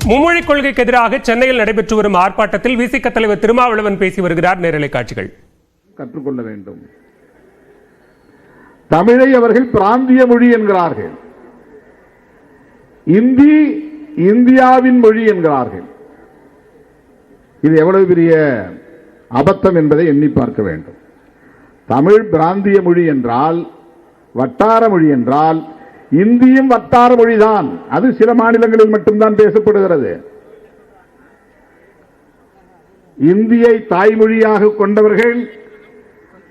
மும்மொழிக் கொள்கைக்கு எதிராக சென்னையில் நடைபெற்று வரும் ஆர்ப்பாட்டத்தில் விசிக தலைவர் திருமாவளவன் பேசி வருகிறார். நேரலை காட்சிகள். கற்றுக்கொள்ள வேண்டும். தமிழை அவர்கள் பிராந்திய மொழி என்கிறார்கள், இந்தி இந்தியாவின் மொழி என்கிறார்கள். இது எவ்வளவு பெரிய அபத்தம் என்பதை எண்ணி பார்க்க வேண்டும். தமிழ் பிராந்திய மொழி என்றால், வட்டார மொழி என்றால், இந்தியும் வட்டார மொழிதான். அது சில மாநிலங்களில் மட்டும்தான் பேசப்படுகிறது. இந்தியை தாய்மொழியாக கொண்டவர்கள்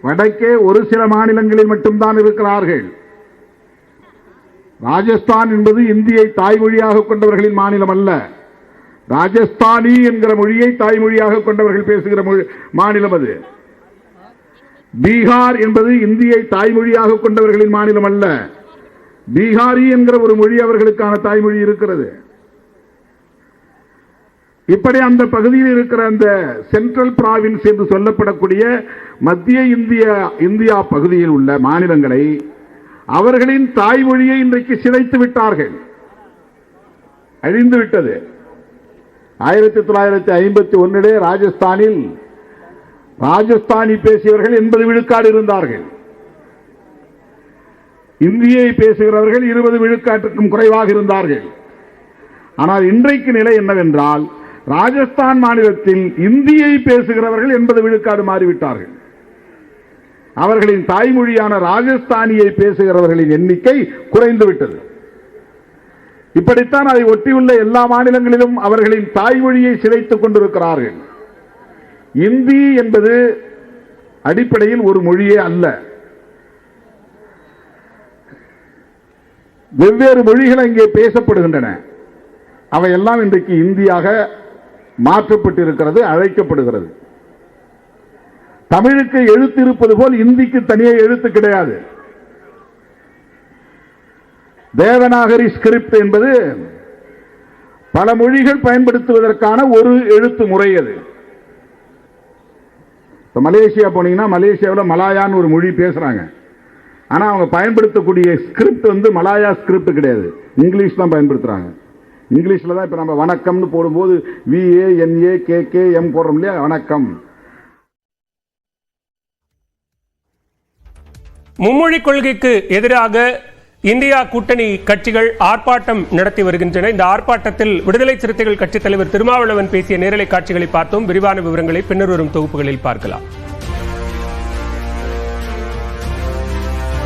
வடக்கே ஒரு சில மாநிலங்களில் மட்டும்தான் இருக்கிறார்கள். ராஜஸ்தான் என்பது இந்தியை தாய்மொழியாக கொண்டவர்களின் மாநிலம் அல்ல. ராஜஸ்தானி என்கிற மொழியை தாய்மொழியாக கொண்டவர்கள் பேசுகிற மாநிலம் அது. பீகார் என்பது இந்தியை தாய்மொழியாக கொண்டவர்களின் மாநிலம் அல்ல. பீகாரி என்கிற ஒரு மொழி அவர்களுக்கான தாய்மொழி இருக்கிறது. இப்படி அந்த பகுதியில் இருக்கிற அந்த சென்ட்ரல் பிராவின்ஸ் என்று சொல்லப்படக்கூடிய மத்திய இந்தியா பகுதியில் உள்ள மாநிலங்களை அவர்களின் தாய்மொழியை இன்றைக்கு சிதைத்து விட்டார்கள், அழிந்து விட்டது. 1951 ராஜஸ்தானில் ராஜஸ்தானி பேசியவர்கள் 80 விழுக்காடு இருந்தார்கள். இந்தியை பேசுகிறவர்கள் 20 விழுக்காட்டிற்கும் குறைவாக இருந்தார்கள். ஆனால் இன்றைக்கு நிலை என்னவென்றால், ராஜஸ்தான் மாநிலத்தில் இந்தியை பேசுகிறவர்கள் 80 விழுக்காடு மாறிவிட்டார்கள். அவர்களின் தாய்மொழியான ராஜஸ்தானியை பேசுகிறவர்களின் எண்ணிக்கை குறைந்துவிட்டது. இப்படித்தான் அதை ஒட்டியுள்ள எல்லா மாநிலங்களிலும் அவர்களின் தாய்மொழியை சிதைத்துக் கொண்டிருக்கிறார்கள். இந்தி என்பது அடிப்படையில் ஒரு மொழியே அல்ல. வெவ்வேறு மொழிகள் அங்கே பேசப்படுகின்றன. அவையெல்லாம் இன்றைக்கு இந்தியாக மாற்றப்பட்டிருக்கிறது, அழைக்கப்படுகிறது. தமிழுக்கு எழுத்து இருப்பது போல் இந்திக்கு தனியே எழுத்து கிடையாது. தேவநாகரி ஸ்கிரிப்ட் என்பது பல மொழிகள் பயன்படுத்துவதற்கான ஒரு எழுத்து முறை. அது மலேசியா போனீங்கன்னா மலேசியாவில் மலாயான்னு ஒரு மொழி பேசுறாங்க. ஆனா அவங்க பயன்படுத்தக்கூடிய ஸ்கிரிப்ட் வந்து மலாயா ஸ்கிரிப்ட் கிடையாது, இங்கிலீஷ் தான் பயன்படுத்துறாங்க. இங்கிலீஷ்ல தான் இப்ப நம்ம வணக்கம்னு போடும்போது VANAKKM போடுறோம் இல்லையா, வணக்கம். மும்மொழிக் கொள்கைக்கு எதிராக இந்தியா கூட்டணி கட்சிகள் ஆர்ப்பாட்டம் நடத்தி வருகின்றன. இந்த ஆர்ப்பாட்டத்தில் விடுதலை சிறுத்தைகள் கட்சித் தலைவர் திருமாவளவன் பேசிய நேரலை காட்சிகளை பார்த்தோம். விரிவான விவரங்களை பின்னர் வரும் தொகுப்புகளில் பார்க்கலாம்.